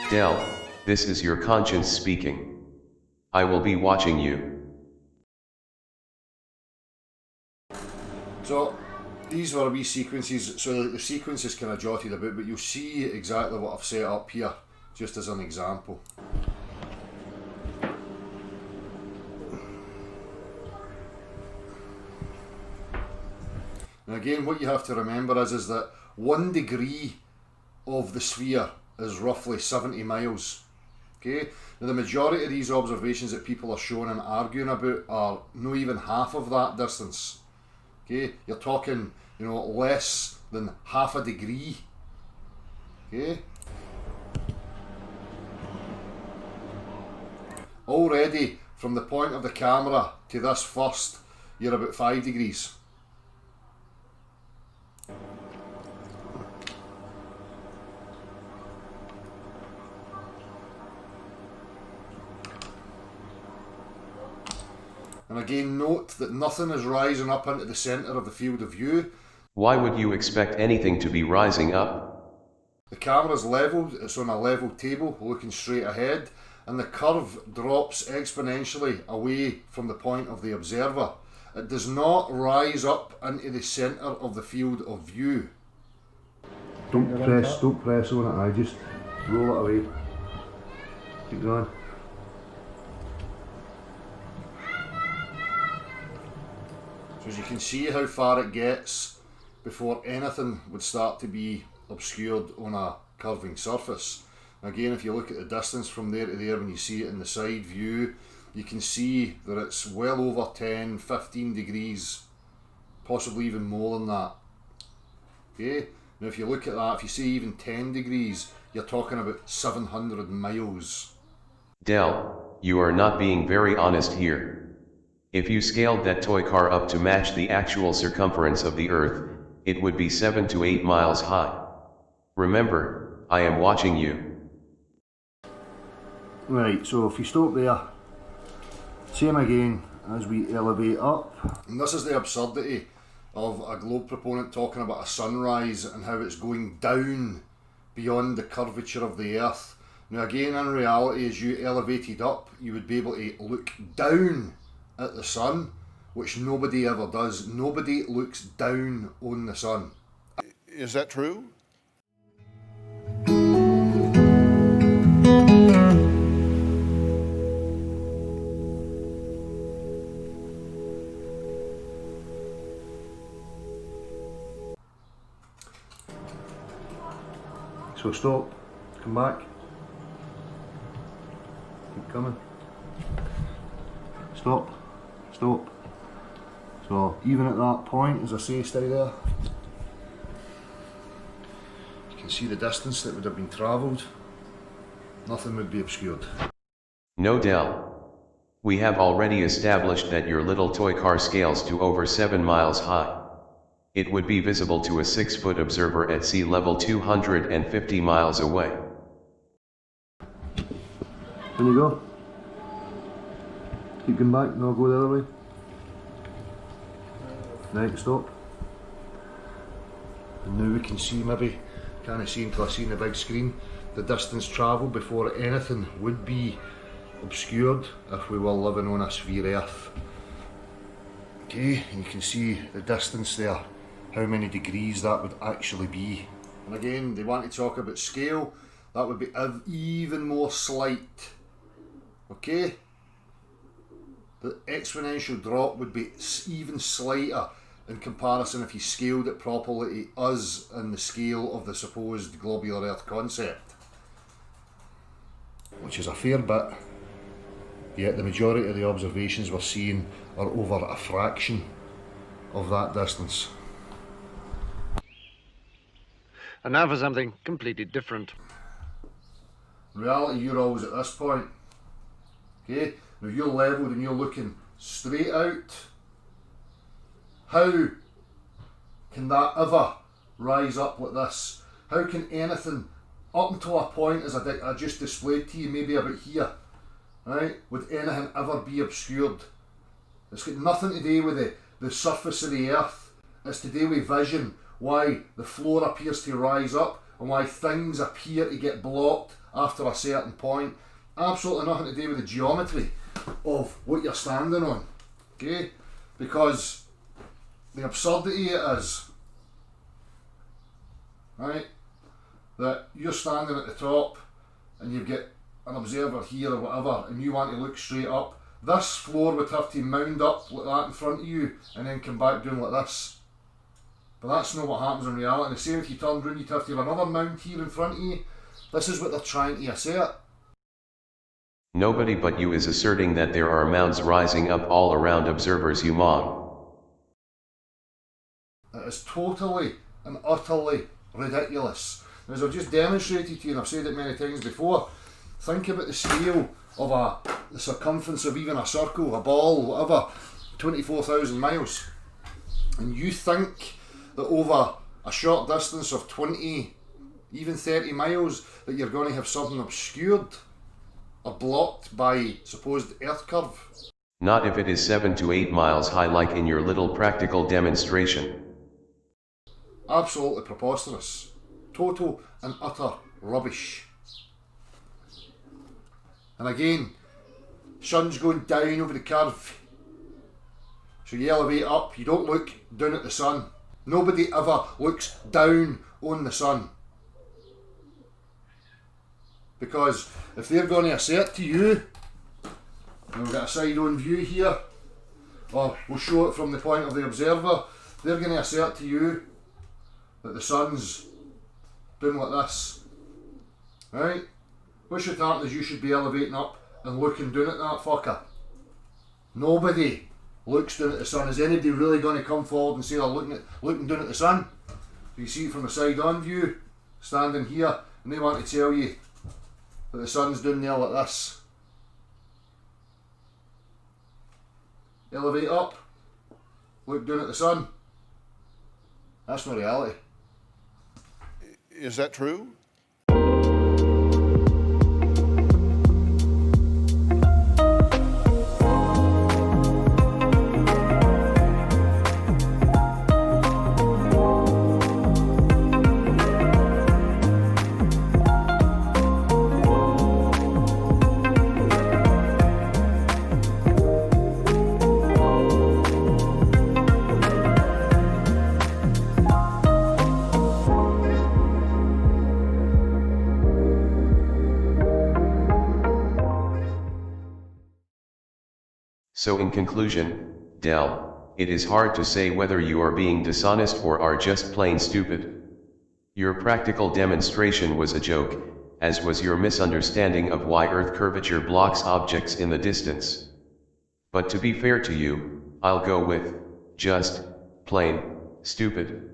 Del, this is your conscience speaking. I will be watching you. So these were wee sequences, so the sequence is kind of jotted about, but you'll see exactly what I've set up here, just as an example. And again, what you have to remember is that 1 degree of the sphere is roughly 70 miles. Okay? Now the majority of these observations that people are showing and arguing about are not even half of that distance. Okay? You're talking, less than half a degree. Okay? Already, from the point of the camera to this first, you're about 5 degrees. And again, note that nothing is rising up into the centre of the field of view. Why would you expect anything to be rising up? The camera's level, it's on a level table looking straight ahead, and the curve drops exponentially away from the point of the observer. It does not rise up into the centre of the field of view. Don't press on it, I just roll it away. Keep going. So as you can see how far it gets before anything would start to be obscured on a curving surface. Again, if you look at the distance from there to there, when you see it in the side view, you can see that it's well over 10, 15 degrees, possibly even more than that. Okay, now if you look at that, if you see even 10 degrees, you're talking about 700 miles. Del, you are not being very honest here. If you scaled that toy car up to match the actual circumference of the Earth, it would be 7 to 8 miles high. Remember, I am watching you. Right, so if you stop there, same again as we elevate up. And this is the absurdity of a globe proponent talking about a sunrise and how it's going down beyond the curvature of the Earth. Now again, in reality, as you elevated up, you would be able to look down at the sun, which nobody ever does. Nobody looks down on the sun. Is that true? So stop, come back, keep coming, stop. Stop. So even at that point, as I say, stay there. You can see the distance that would have been travelled. Nothing would be obscured. No, Del. We have already established that your little toy car scales to over 7 miles high. It would be visible to a 6-foot observer at sea level 250 miles away. There you go. Keep going back, no, go the other way. Right, stop. And now we can see, maybe, can't see until I see in the big screen, the distance travelled before anything would be obscured if we were living on a sphere Earth. Okay, and you can see the distance there, how many degrees that would actually be. And again, they want to talk about scale, that would be even more slight. Okay? The exponential drop would be even slighter in comparison if you scaled it properly to us in the scale of the supposed globular Earth concept. Which is a fair bit, yet the majority of the observations we're seeing are over a fraction of that distance. And now for something completely different. In reality, you're always at this point. Okay? Now you're levelled and you're looking straight out. How can that ever rise up like this? How can anything up until a point, as I just displayed to you, maybe about here, right, would anything ever be obscured? It's got nothing to do with the surface of the Earth. It's to do with vision, why the floor appears to rise up and why things appear to get blocked after a certain point. Absolutely nothing to do with the geometry of what you're standing on. Okay? Because the absurdity it is, right, that you're standing at the top and you've got an observer here or whatever and you want to look straight up, this floor would have to mound up like that in front of you and then come back down like this. But that's not what happens in reality. And the same if you turned round, you'd have to have another mount here in front of you. This is what they're trying to assert. Nobody but you is asserting that there are mounds rising up all around observers human. It is totally and utterly ridiculous. As I've just demonstrated to you, and I've said it many times before, think about the scale of the circumference of even a circle, a ball, whatever, 24,000 miles. And you think that over a short distance of 20, even 30 miles, that you're going to have something obscured or blocked by supposed earth curve? Not if it is 7 to 8 miles high like in your little practical demonstration. Absolutely preposterous. Total and utter rubbish. And again, sun's going down over the curve. So you elevate up, you don't look down at the sun. Nobody ever looks down on the sun. Because if they're going to assert to you, and we've got a side-on view here, or we'll show it from the point of the observer, they're going to assert to you that the sun's doing like this. Right? What should happen is you should be elevating up and looking down at that fucker. Nobody looks down at the sun. Is anybody really going to come forward and say they're looking down at the sun? You see it from a side-on view, standing here, and they want to tell you that the sun's down there like this. Elevate up, look down at the sun. That's not reality. Is that true? So in conclusion, Del, it is hard to say whether you are being dishonest or are just plain stupid. Your practical demonstration was a joke, as was your misunderstanding of why Earth curvature blocks objects in the distance. But to be fair to you, I'll go with just plain stupid.